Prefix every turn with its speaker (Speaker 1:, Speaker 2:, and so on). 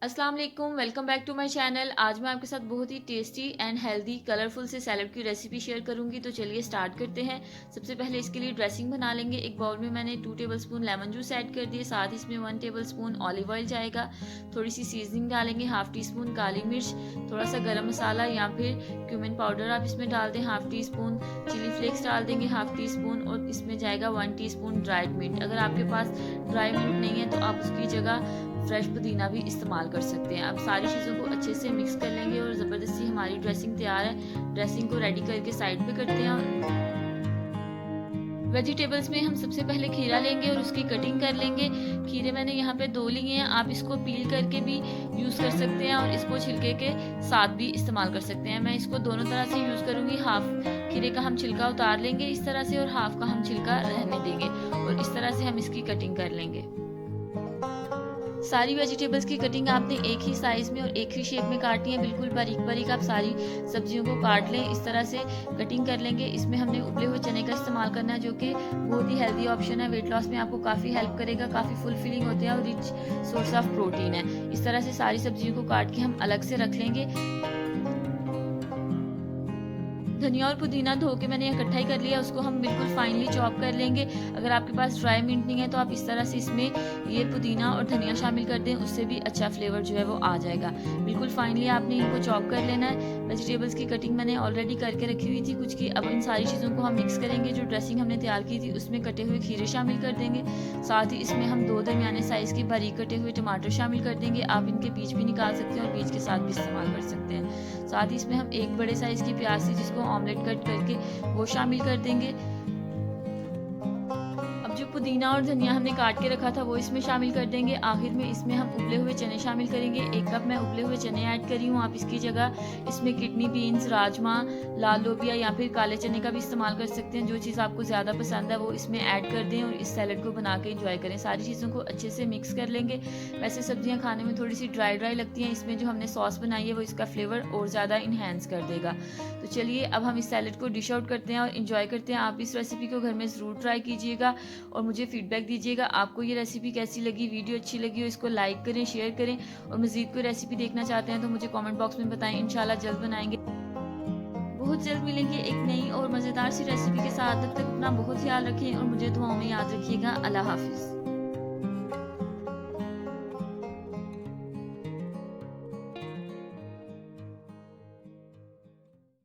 Speaker 1: अस्सलाम वालेकुम, welcome back to my channel. आज मैं आपके साथ बहुत ही टेस्टी एंड हेल्दी कलरफुल से सैलड की रेसिपी शेयर करूंगी। तो चलिए स्टार्ट करते हैं। सबसे पहले इसके लिए ड्रेसिंग बना लेंगे। एक बाउल में मैंने 2 टेबलस्पून लेमन जूस ऐड कर दिए, साथ ही इसमें 1 टेबलस्पून ऑलिव ऑयल जाएगा। थोड़ी सी सीजनिंग डालेंगे, हाफ टी स्पून काली मिर्च, थोड़ा सा गरम मसाला या फिर क्यूमिन पाउडर आप इसमें डाल दें, half teaspoon chilli flakes डाल देंगे, हाफ टी स्पून, और इसमें जाएगा 1 टीस्पून ड्राइड मिंट। अगर आपके पास ड्राई मिंट नहीं है तो आप उसकी जगह फ्रेश पुदीना भी इस्तेमाल कर सकते हैं। अब सारी चीज़ों को अच्छे से मिक्स कर लेंगे और ज़बरदस्ती हमारी ड्रेसिंग तैयार है। ड्रेसिंग को रेडी करके साइड पे करते हैं। वेजिटेबल्स में हम सबसे पहले खीरा लेंगे और उसकी कटिंग कर लेंगे। खीरे मैंने यहाँ पे 2 लिए हैं। आप इसको पील करके भी यूज़ कर सकते हैं और इसको छिलके के साथ भी इस्तेमाल कर सकते हैं। मैं इसको दोनों तरह से यूज़ करूँगी। हाफ खीरे का हम छिलका उतार लेंगे इस तरह से, और हाफ का हम छिलका रहने देंगे, और इस तरह से हम इसकी कटिंग कर लेंगे। सारी वेजिटेबल्स की कटिंग आपने एक ही साइज़ में और एक ही शेप में काटनी है। बिल्कुल बारीक बारीक आप सारी सब्जियों को काट लें, इस तरह से कटिंग कर लेंगे। इसमें हमने उबले हुए चने का इस्तेमाल करना है, जो कि बहुत ही हेल्दी ऑप्शन है। वेट लॉस में आपको काफ़ी हेल्प करेगा, काफ़ी फुलफिलिंग होते हैं और रिच सोर्स ऑफ प्रोटीन है। इस तरह से सारी सब्जियों को काट के हम अलग से रख लेंगे। धनिया और पुदीना धो के मैंने इकट्ठा ही कर लिया, उसको हम बिल्कुल फाइनली चॉप कर लेंगे। अगर आपके पास ड्राई मिंट नहीं है तो आप इस तरह से इसमें ये पुदीना और धनिया शामिल कर दें, उससे भी अच्छा फ्लेवर जो है वो आ जाएगा। बिल्कुल फाइनली आपने इनको चॉप कर लेना है। वेजिटेबल्स की कटिंग मैंने ऑलरेडी करके रखी हुई थी कुछ की। अब इन सारी चीज़ों को हम मिक्स करेंगे। जो ड्रेसिंग हमने तैयार की थी उसमें कटे हुए खीरे शामिल कर देंगे, साथ ही इसमें हम 2 दरमियाने साइज़ के बारीक कटे हुए टमाटर शामिल कर देंगे। आप इनके बीज भी निकाल सकते हैं और बीज के साथ भी इस्तेमाल कर सकते हैं। साथ ही इसमें हम एक बड़े साइज़ की प्याज थी जिसको ऑमलेट कट करके वो शामिल कर देंगे। अब जो पुदीना और धनिया हमने काट के रखा था वो इसमें शामिल कर देंगे। आखिर में इसमें हम उबले हुए चने शामिल करेंगे। 1 कप मैं उबले हुए चने ऐड करी हूँ। आप इसकी जगह इसमें किडनी बीन्स, राजमा, लाल लोबिया या फिर काले चने का भी इस्तेमाल कर सकते हैं। जो चीज़ आपको ज़्यादा पसंद है वो इसमें ऐड कर दें और इस सैलड को बना के इंजॉय करें। सारी चीज़ों को अच्छे से मिक्स कर लेंगे। वैसे सब्जियाँ खाने में थोड़ी सी ड्राई ड्राई लगती हैं, इसमें जो हमने सॉस बनाई है वो इसका फ्लेवर और ज़्यादा इन्हेंस कर देगा। तो चलिए अब हम इस सैलड को डिश आउट करते हैं और इंजॉय करते हैं। आप इस रेसिपी को घर में ज़रूर ट्राई कीजिएगा और मुझे फीडबैक दीजिएगा आपको ये रेसिपी कैसी लगी। वीडियो अच्छी लगी हो इसको लाइक करें, शेयर करें, और मज़ीद कोई रेसिपी देखना चाहते हैं तो मुझे कमेंट बॉक्स में बताएं। इंशाल्लाह जल्द बनाएंगे। बहुत जल्द मिलेंगे एक नई और मज़ेदार सी रेसिपी के साथ। तब तक अपना बहुत ख्याल रखें और मुझे दुआओं में याद रखिएगा। अल्लाह हाफिज़।